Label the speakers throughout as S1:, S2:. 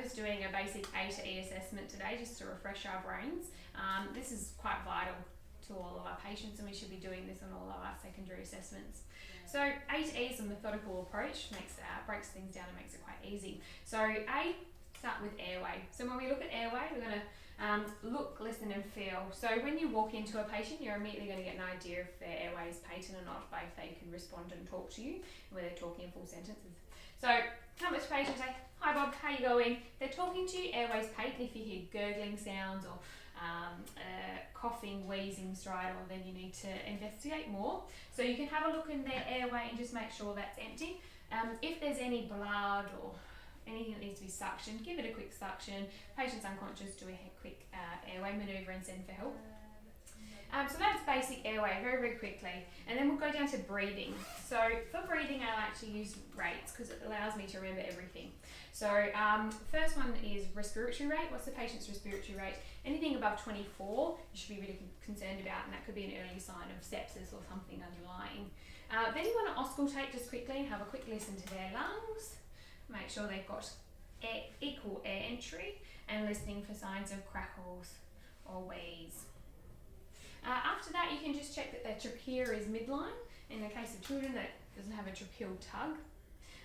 S1: with doing a basic A to E assessment today just to refresh our brains. This is quite vital to all of our patients, and we should be doing this on all of our secondary assessments. So A to E is a methodical approach, breaks things down and makes it quite easy. So A, start with airway. So when we look at airway, we're going to look, listen and feel. So when you walk into a patient, you're immediately going to get an idea if their airway is patent or not by if they can respond and talk to you, whether they're talking in full sentences. So come up to patient and say, "Hi Bob, how you going?" They're talking to you, airway's patent. If you hear gurgling sounds or coughing, wheezing, stridor, then you need to investigate more. So you can have a look in their airway and just make sure that's empty. If there's any blood or anything that needs to be suctioned, give it a quick suction. Patient's unconscious, do a quick airway manoeuvre and send for help. So that's basic airway, very, very quickly. And then we'll go down to breathing. So for breathing, I like to use rates because it allows me to remember everything. So first one is respiratory rate. What's the patient's respiratory rate? Anything above 24, you should be really concerned about, and that could be an early sign of sepsis or something underlying. Then you want to auscultate just quickly and have a quick listen to their lungs. Make sure they've got equal air entry and listening for signs of crackles or wheeze. After that, you can just check that their trachea is midline. In the case of children, that doesn't have a tracheal tug.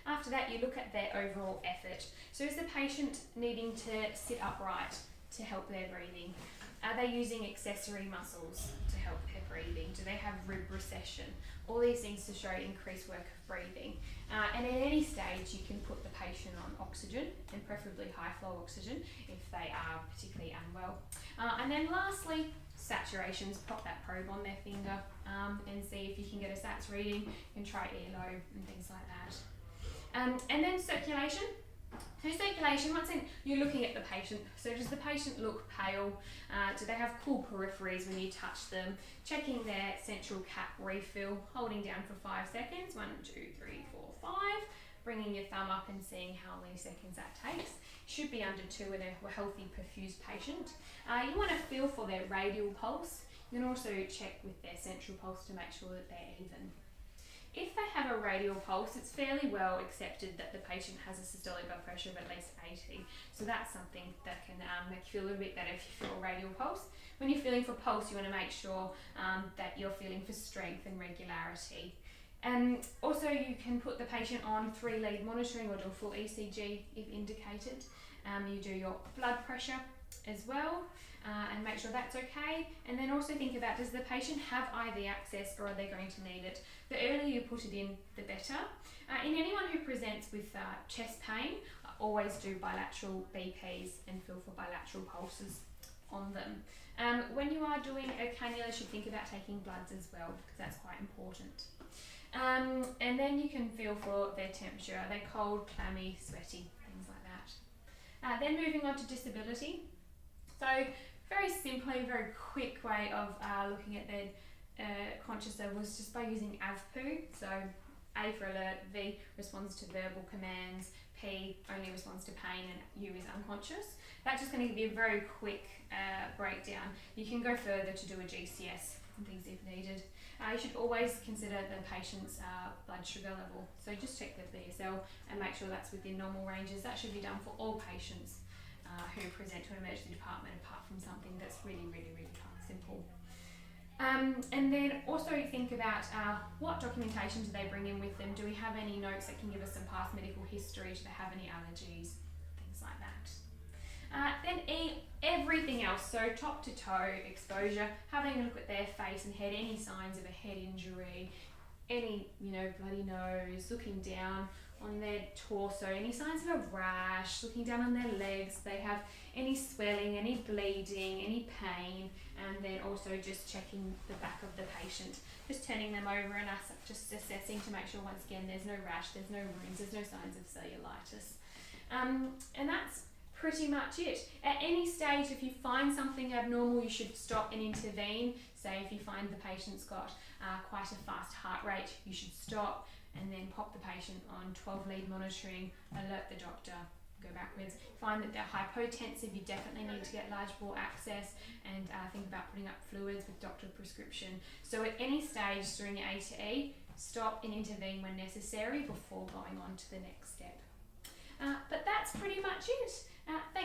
S1: After that, you look at their overall effort. So is the patient needing to sit upright to help their breathing? Are they using accessory muscles to help their breathing? Do they have rib recession? All these things to show increased work of breathing. And at any stage, you can put the patient on oxygen, and preferably high flow oxygen if they are particularly unwell. And then lastly, saturations. Pop that probe on their finger and see if you can get a SATS reading. You can try earlobe and things like that. And then circulation. So circulation, once again, you're looking at the patient. So does the patient look pale? Do they have cool peripheries when you touch them? Checking their central cap refill, holding down for 5 seconds. 1, 2, 3, 4, 5. Bringing your thumb up and seeing how many seconds that takes. Should be under 2 in a healthy perfused patient. You want to feel for their radial pulse. You can also check with their central pulse to make sure that they're even. If they have a radial pulse, it's fairly well accepted that the patient has a systolic blood pressure of at least 80. So that's something that can make you feel a little bit better if you feel a radial pulse. When you're feeling for pulse, you want to make sure that you're feeling for strength and regularity. Also, you can put the patient on 3-lead monitoring or do a full ECG if indicated. You do your blood pressure as well and make sure that's okay. And then also think about, does the patient have IV access or are they going to need it? The earlier you put it in, the better. In anyone who presents with chest pain, I always do bilateral BPs and feel for bilateral pulses on them. When you are doing a cannula, you should think about taking bloods as well because that's quite important. And then you can feel for their temperature. Are they cold, clammy, sweaty, things like that. Then moving on to disability. So very simply, very quick way of looking at their conscious levels just by using AVPU. So A for alert, V responds to verbal commands, P only responds to pain, and U is unconscious. That's just going to give you a very quick breakdown. You can go further to do a GCS and things if needed. You should always consider the patient's blood sugar level. So just check the BSL and make sure that's within normal ranges. That should be done for all patients who present to an emergency department, apart from something that's really, really, really kind of simple. And then also think about what documentation do they bring in with them? Do we have any notes that can give us some past medical history? Do they have any allergies? Things like that. Then E, everything else, so top to toe exposure, having a look at their face and head, any signs of a head injury, any bloody nose, looking down on their torso, any signs of a rash, looking down on their legs, they have any swelling, any bleeding, any pain, and then also just checking the back of the patient, just turning them over and us just assessing to make sure once again there's no rash, there's no wounds, there's no signs of cellulitis. And that's pretty much it. At any stage, if you find something abnormal, you should stop and intervene. Say if you find the patient's got quite a fast heart rate, you should stop and then pop the patient on 12-lead monitoring, alert the doctor, go backwards. Find that they're hypotensive, you definitely need to get large bore access and think about putting up fluids with doctor prescription. So at any stage during your A to E, stop and intervene when necessary before going on to the next step. But that's pretty much much it. Thank